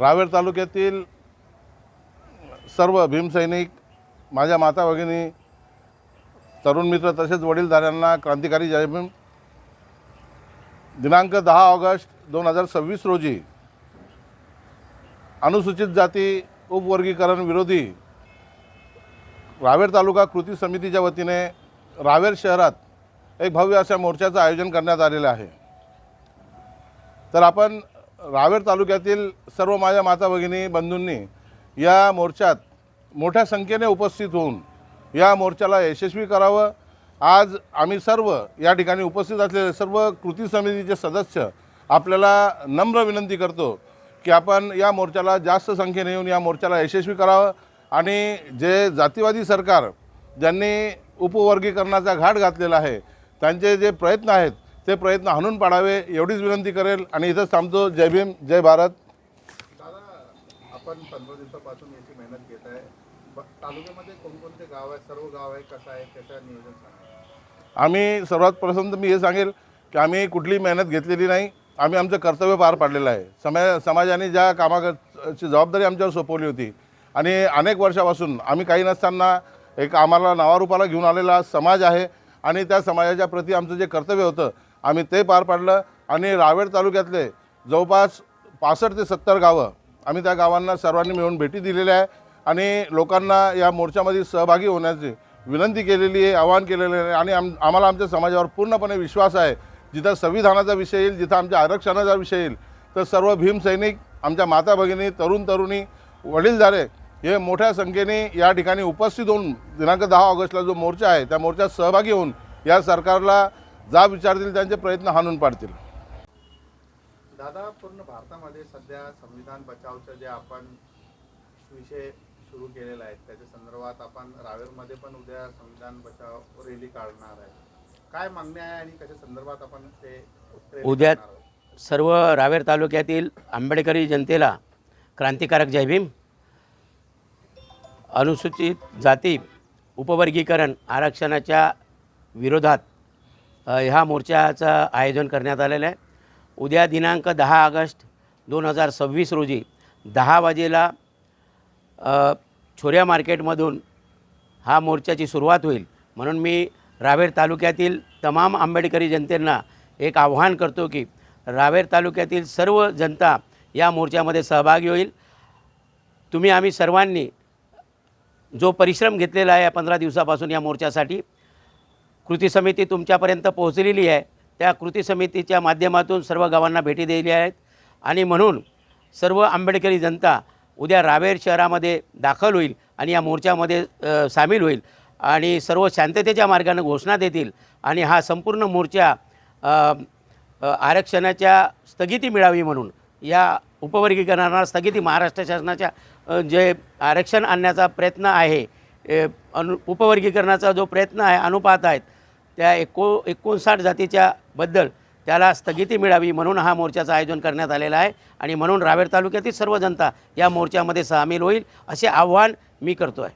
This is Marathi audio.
रावेर तालुक्यातील सर्व भीमसैनिक, माझ्या माता भगिनी, तरुण मित्र तसेच वडीलधाऱ्यांना क्रांतिकारी जय भीम। दिनांक 10 ऑगस्ट 2026 रोजी अनुसूचित जाती उपवर्गीकरण विरोधी रावेर तालुका कृती समितीच्या वतीने रावेर शहरात एक भव्य अशा मोर्चाचं आयोजन करण्यात आलेलं आहे। तर आपण रावेर तालुक्यातील सर्व माझ्या माता भगिनी बंधूंनी या मोर्चात मोठ्या संख्येने उपस्थित होऊन या मोर्चाला यशस्वी करावं। आज आम्ही सर्व या ठिकाणी उपस्थित असलेले सर्व कृती समितीचे सदस्य आपल्याला नम्र विनंती करतो की आपण या मोर्चाला जास्त संख्येने येऊन या मोर्चाला यशस्वी करावं आणि जे जातीवादी सरकार ज्यांनी उपवर्गीकरणाचा घाट घातलेला आहे त्यांचे जे प्रयत्न आहेत ते प्रयत्न हाणून पाडावे एवढीच विनंती करेल आणि इथंच थांबतो। जय भीम, जय भारत। दादा, आपण 15 दिवसापासून याची मेहनत घेत आहे। तालुक्यामध्ये कोणकोणते गाव आहेत, सर्व गाव आहे, कसं आहे, त्याचं नियोजन सांगा। आम्ही सर्वात प्रथम तर मी हे सांगेल की आम्ही कुठली मेहनत घेतलेली नाही, आम्ही आमचं कर्तव्य पार पाडलेलं आहे। समाजाने ज्या कामाची जबाबदारी आमच्यावर सोपवली होती आणि अनेक वर्षापासून आम्ही काही नसताना एक आम्हाला नावारूपाला घेऊन आलेला समाज आहे आणि त्या समाजाच्या प्रती आमचं जे कर्तव्य होतं आम्ही ते पार पाडलं आणि रावेर तालुक्यातले जवळपास 65 ते 70 गावं आम्ही त्या गावांना सर्वांनी मिळून भेटी दिलेल्या आहे आणि लोकांना या मोर्चामध्ये सहभागी होण्याची विनंती केलेली आहे, आवाहन केलेलं आहे आणि आम्हाला आमच्या समाजावर पूर्णपणे विश्वास आहे। जिथं संविधानाचा विषय येईल, जिथं आमच्या आरक्षणाचा विषय येईल तर सर्व भीमसैनिक, आमच्या माता भगिनी, तरुणी, वडीलधारे हे मोठ्या संख्येने या ठिकाणी उपस्थित होऊन दिनांक 10 ऑगस्टला जो मोर्चा आहे त्या मोर्चात सहभागी होऊन या सरकारला जा विचारतील त्यांचे प्रयत्न हाणून पाडतील। दादा, पूर्ण भारतामध्ये सध्या संविधान बचावचं जे आपण विषय सुरू केलेला आहे त्याच्या संदर्भात आपण रावेरमध्ये पण उद्या संविधान बचाव रॅली काढणार आहे। काय मागणी आहे आणि कशा संदर्भात आपण ते उद्या सर्व रावेर तालुक्यातील आंबेडकरी जनतेला क्रांतिकारक जय भीम। अनुसूचित जाती उपवर्गीकरण आरक्षणाच्या विरोधात ह्या मोर्चाचं आयोजन करण्यात आलेलं आहे। उद्या दिनांक 10 ऑगस्ट 2026 रोजी 10 वाजेला छोऱ्या मार्केटमधून हा मोर्चाची सुरुवात होईल। म्हणून मी रावेर तालुक्यातील तमाम आंबेडकरी जनतेंना एक आव्हान करतो की रावेर तालुक्यातील सर्व जनता या मोर्चामध्ये सहभागी होईल। तुम्ही आम्ही सर्वांनी जो परिश्रम घेतलेला आहे 15 दिवसापासून या मोर्चासाठी, कृती समिती तुमच्यापर्यंत पोहोचलेली आहे। त्या कृती समितीच्या माध्यमातून सर्व गावांना भेटी दिल्या आहेत आणि म्हणून सर्व आंबेडकरी जनता उद्या रावेर शहरामध्ये दाखल होईल आणि या मोर्चामध्ये सामील होईल आणि सर्व शांततेच्या मार्गाने घोषणा देतील आणि हा संपूर्ण मोर्चा आरक्षणाच्या स्थगिती मिळावी म्हणून या उपवर्गीकरणाला स्थगिती महाराष्ट्र शासनाच्या जे आरक्षण आणण्याचा प्रयत्न आहे, उपवर्गीकरणाचा जो प्रयत्न आहे, अनुपात आहेत त्या 59 जातीच्या बद्दल त्याला स्थगिती मिळावी म्हणून हा मोर्चाचं आयोजन करण्यात आलेलं आहे आणि म्हणून रावेर तालुक्यातील सर्व जनता या मोर्चामध्ये सामील होईल असे आव्हान मी करतो आहे।